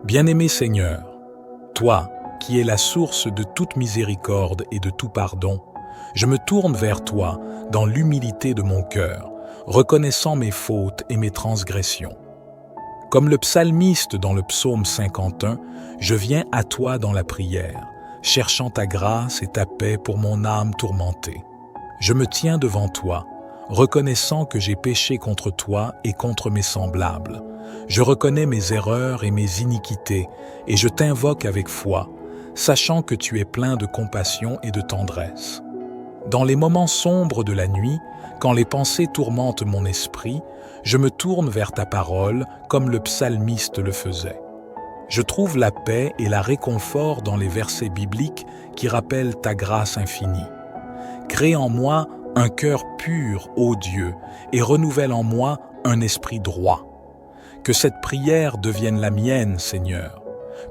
Bien-aimé Seigneur, toi, qui es la source de toute miséricorde et de tout pardon, je me tourne vers toi dans l'humilité de mon cœur, reconnaissant mes fautes et mes transgressions. Comme le psalmiste dans le psaume 51, je viens à toi dans la prière, cherchant ta grâce et ta paix pour mon âme tourmentée. Je me tiens devant toi, reconnaissant que j'ai péché contre toi et contre mes semblables. Je reconnais mes erreurs et mes iniquités, et je t'invoque avec foi, sachant que tu es plein de compassion et de tendresse. Dans les moments sombres de la nuit, quand les pensées tourmentent mon esprit, je me tourne vers ta parole comme le psalmiste le faisait. Je trouve la paix et la réconfort dans les versets bibliques qui rappellent ta grâce infinie. Crée en moi un cœur pur, ô Dieu, et renouvelle en moi un esprit droit. Que cette prière devienne la mienne, Seigneur.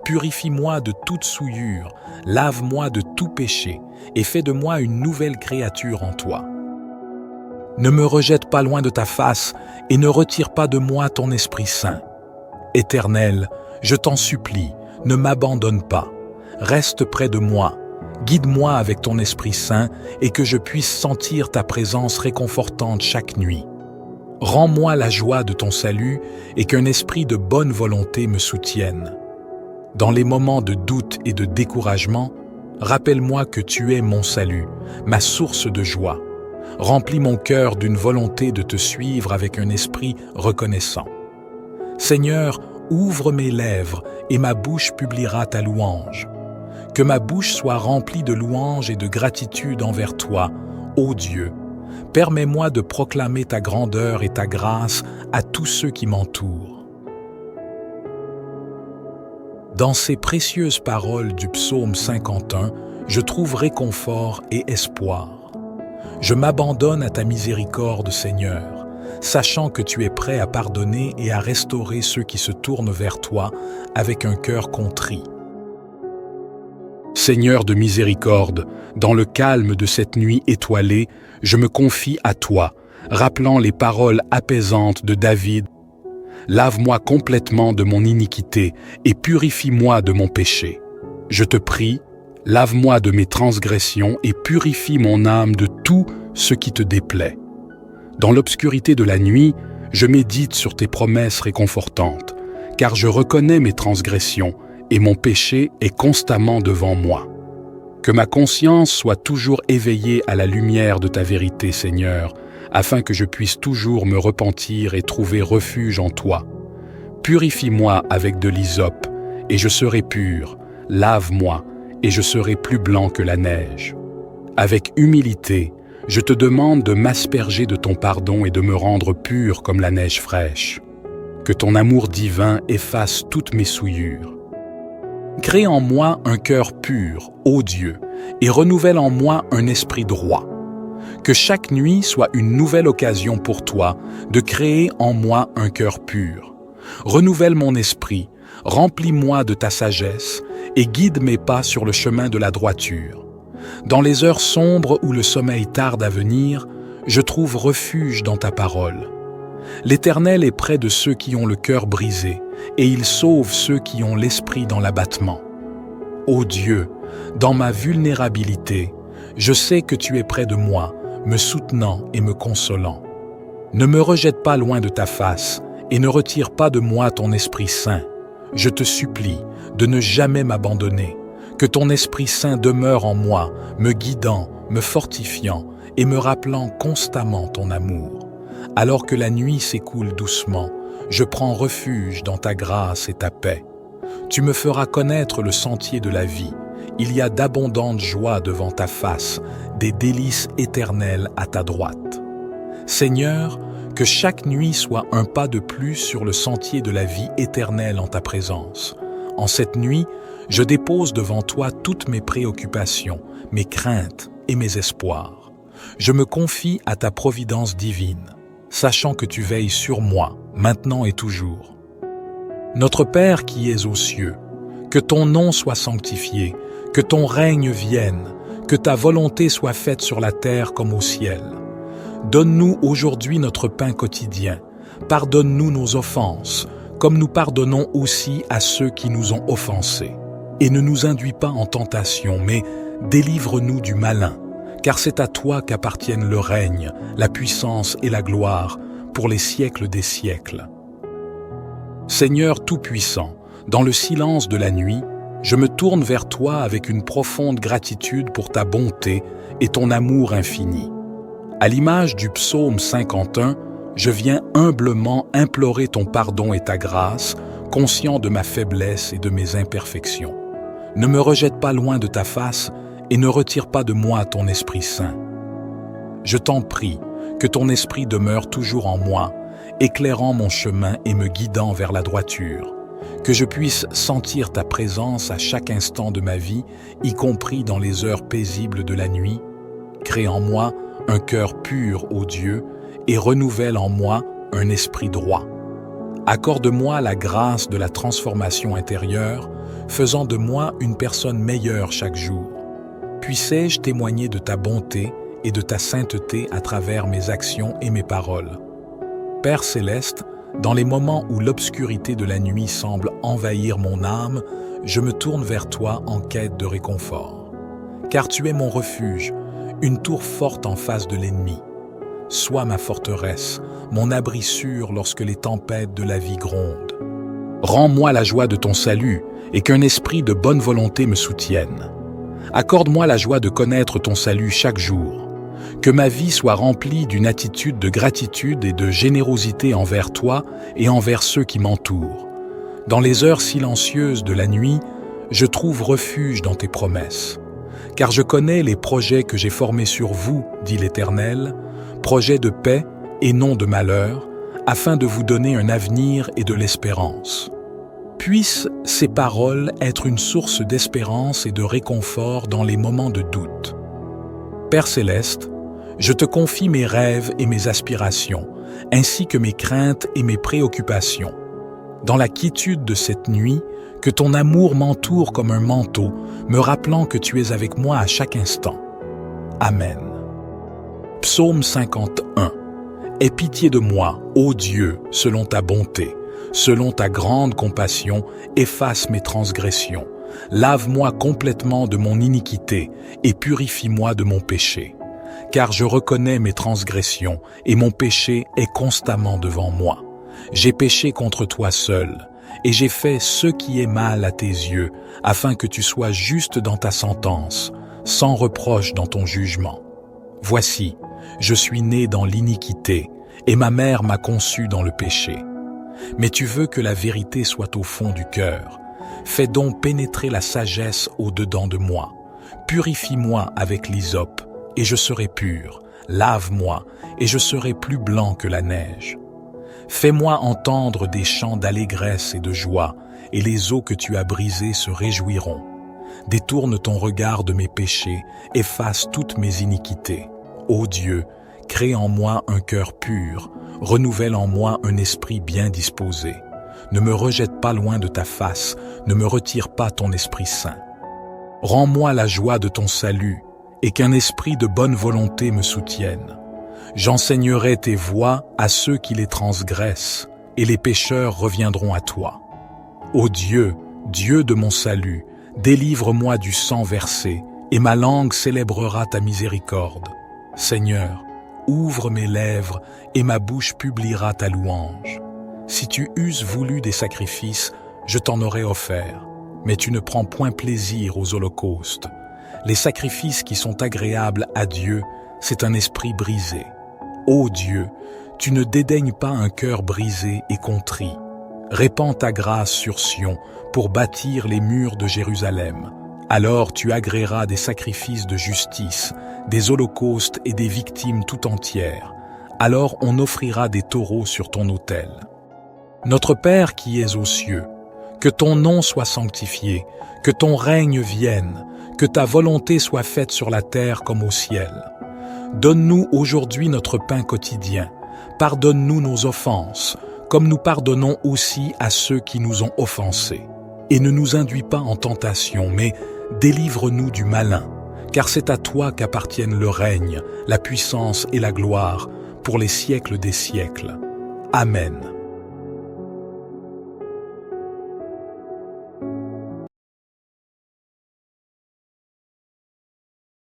Purifie-moi de toute souillure, lave-moi de tout péché, et fais de moi une nouvelle créature en toi. Ne me rejette pas loin de ta face, et ne retire pas de moi ton Esprit Saint. Éternel, je t'en supplie, ne m'abandonne pas. Reste près de moi, guide-moi avec ton Esprit Saint, et que je puisse sentir ta présence réconfortante chaque nuit. Rends-moi la joie de ton salut, et qu'un esprit de bonne volonté me soutienne. Dans les moments de doute et de découragement, rappelle-moi que tu es mon salut, ma source de joie. Remplis mon cœur d'une volonté de te suivre avec un esprit reconnaissant. Seigneur, ouvre mes lèvres et ma bouche publiera ta louange. Que ma bouche soit remplie de louanges et de gratitude envers toi, ô Dieu. Permets-moi de proclamer ta grandeur et ta grâce à tous ceux qui m'entourent. Dans ces précieuses paroles du psaume 51, je trouve réconfort et espoir. Je m'abandonne à ta miséricorde, Seigneur, sachant que tu es prêt à pardonner et à restaurer ceux qui se tournent vers toi avec un cœur contrit. Seigneur de miséricorde, dans le calme de cette nuit étoilée, je me confie à toi, rappelant les paroles apaisantes de David. Lave-moi complètement de mon iniquité et purifie-moi de mon péché. Je te prie, lave-moi de mes transgressions et purifie mon âme de tout ce qui te déplaît. Dans l'obscurité de la nuit, je médite sur tes promesses réconfortantes, car je reconnais mes transgressions et mon péché est constamment devant moi. Que ma conscience soit toujours éveillée à la lumière de ta vérité, Seigneur, afin que je puisse toujours me repentir et trouver refuge en toi. Purifie-moi avec de l'hysope, et je serai pur. Lave-moi, et je serai plus blanc que la neige. Avec humilité, je te demande de m'asperger de ton pardon et de me rendre pur comme la neige fraîche. Que ton amour divin efface toutes mes souillures. Crée en moi un cœur pur, ô Dieu, et renouvelle en moi un esprit droit. Que chaque nuit soit une nouvelle occasion pour toi de créer en moi un cœur pur. Renouvelle mon esprit, remplis-moi de ta sagesse et guide mes pas sur le chemin de la droiture. Dans les heures sombres où le sommeil tarde à venir, je trouve refuge dans ta parole. L'Éternel est près de ceux qui ont le cœur brisé, et il sauve ceux qui ont l'esprit dans l'abattement. Ô Dieu, dans ma vulnérabilité, je sais que tu es près de moi, me soutenant et me consolant. Ne me rejette pas loin de ta face, et ne retire pas de moi ton Esprit Saint. Je te supplie de ne jamais m'abandonner, que ton Esprit Saint demeure en moi, me guidant, me fortifiant et me rappelant constamment ton amour. Alors que la nuit s'écoule doucement, je prends refuge dans ta grâce et ta paix. Tu me feras connaître le sentier de la vie. Il y a d'abondantes joies devant ta face, des délices éternelles à ta droite. Seigneur, que chaque nuit soit un pas de plus sur le sentier de la vie éternelle en ta présence. En cette nuit, je dépose devant toi toutes mes préoccupations, mes craintes et mes espoirs. Je me confie à ta providence divine, sachant que tu veilles sur moi, maintenant et toujours. Notre Père qui es aux cieux, que ton nom soit sanctifié, que ton règne vienne, que ta volonté soit faite sur la terre comme au ciel. Donne-nous aujourd'hui notre pain quotidien. Pardonne-nous nos offenses, comme nous pardonnons aussi à ceux qui nous ont offensés. Et ne nous induis pas en tentation, mais délivre-nous du malin, car c'est à toi qu'appartiennent le règne, la puissance et la gloire, pour les siècles des siècles. Seigneur Tout-Puissant, dans le silence de la nuit, je me tourne vers toi avec une profonde gratitude pour ta bonté et ton amour infini. À l'image du psaume 51, je viens humblement implorer ton pardon et ta grâce, conscient de ma faiblesse et de mes imperfections. Ne me rejette pas loin de ta face et ne retire pas de moi ton Esprit Saint. Je t'en prie que ton Esprit demeure toujours en moi, éclairant mon chemin et me guidant vers la droiture, que je puisse sentir ta présence à chaque instant de ma vie, y compris dans les heures paisibles de la nuit. Crée en moi un cœur pur, ô Dieu, et renouvelle en moi un esprit droit. Accorde-moi la grâce de la transformation intérieure, faisant de moi une personne meilleure chaque jour. Puissé-je témoigner de ta bonté et de ta sainteté à travers mes actions et mes paroles. Père céleste, dans les moments où l'obscurité de la nuit semble envahir mon âme, je me tourne vers toi en quête de réconfort. Car tu es mon refuge, une tour forte en face de l'ennemi. Sois ma forteresse, mon abri sûr lorsque les tempêtes de la vie grondent. Rends-moi la joie de ton salut et qu'un esprit de bonne volonté me soutienne. Accorde-moi la joie de connaître ton salut chaque jour. Que ma vie soit remplie d'une attitude de gratitude et de générosité envers toi et envers ceux qui m'entourent. Dans les heures silencieuses de la nuit, je trouve refuge dans tes promesses. Car je connais les projets que j'ai formés sur vous, dit l'Éternel, projets de paix et non de malheur, afin de vous donner un avenir et de l'espérance. Puissent ces paroles être une source d'espérance et de réconfort dans les moments de doute. Père céleste, je te confie mes rêves et mes aspirations, ainsi que mes craintes et mes préoccupations. Dans la quiétude de cette nuit, que ton amour m'entoure comme un manteau, me rappelant que tu es avec moi à chaque instant. Amen. Psaume 51. Aie pitié de moi, ô Dieu, selon ta bonté, selon ta grande compassion, efface mes transgressions. Lave-moi complètement de mon iniquité et purifie-moi de mon péché. Car je reconnais mes transgressions et mon péché est constamment devant moi. J'ai péché contre toi seul, et j'ai fait ce qui est mal à tes yeux, afin que tu sois juste dans ta sentence, sans reproche dans ton jugement. Voici, je suis né dans l'iniquité, et ma mère m'a conçu dans le péché. Mais tu veux que la vérité soit au fond du cœur. Fais donc pénétrer la sagesse au-dedans de moi. Purifie-moi avec l'hysope, et je serai pur. Lave-moi, et je serai plus blanc que la neige. Fais-moi entendre des chants d'allégresse et de joie, et les eaux que tu as brisées se réjouiront. Détourne ton regard de mes péchés, efface toutes mes iniquités. Ô Dieu, crée en moi un cœur pur, renouvelle en moi un esprit bien disposé. Ne me rejette pas loin de ta face, ne me retire pas ton Esprit Saint. Rends-moi la joie de ton salut, et qu'un esprit de bonne volonté me soutienne. J'enseignerai tes voies à ceux qui les transgressent, et les pécheurs reviendront à toi. Ô Dieu, Dieu de mon salut, délivre-moi du sang versé, et ma langue célébrera ta miséricorde. Seigneur, ouvre mes lèvres, et ma bouche publiera ta louange. Si tu eusses voulu des sacrifices, je t'en aurais offert, mais tu ne prends point plaisir aux holocaustes. Les sacrifices qui sont agréables à Dieu, c'est un esprit brisé. Ô Dieu, tu ne dédaignes pas un cœur brisé et contrit. Répands ta grâce sur Sion pour bâtir les murs de Jérusalem. Alors tu agréeras des sacrifices de justice, des holocaustes et des victimes tout entières. Alors on offrira des taureaux sur ton autel. Notre Père qui es aux cieux, que ton nom soit sanctifié, que ton règne vienne, que ta volonté soit faite sur la terre comme au ciel. Donne-nous aujourd'hui notre pain quotidien. Pardonne-nous nos offenses, comme nous pardonnons aussi à ceux qui nous ont offensés. Et ne nous induis pas en tentation, mais délivre-nous du malin, car c'est à toi qu'appartiennent le règne, la puissance et la gloire, pour les siècles des siècles. Amen.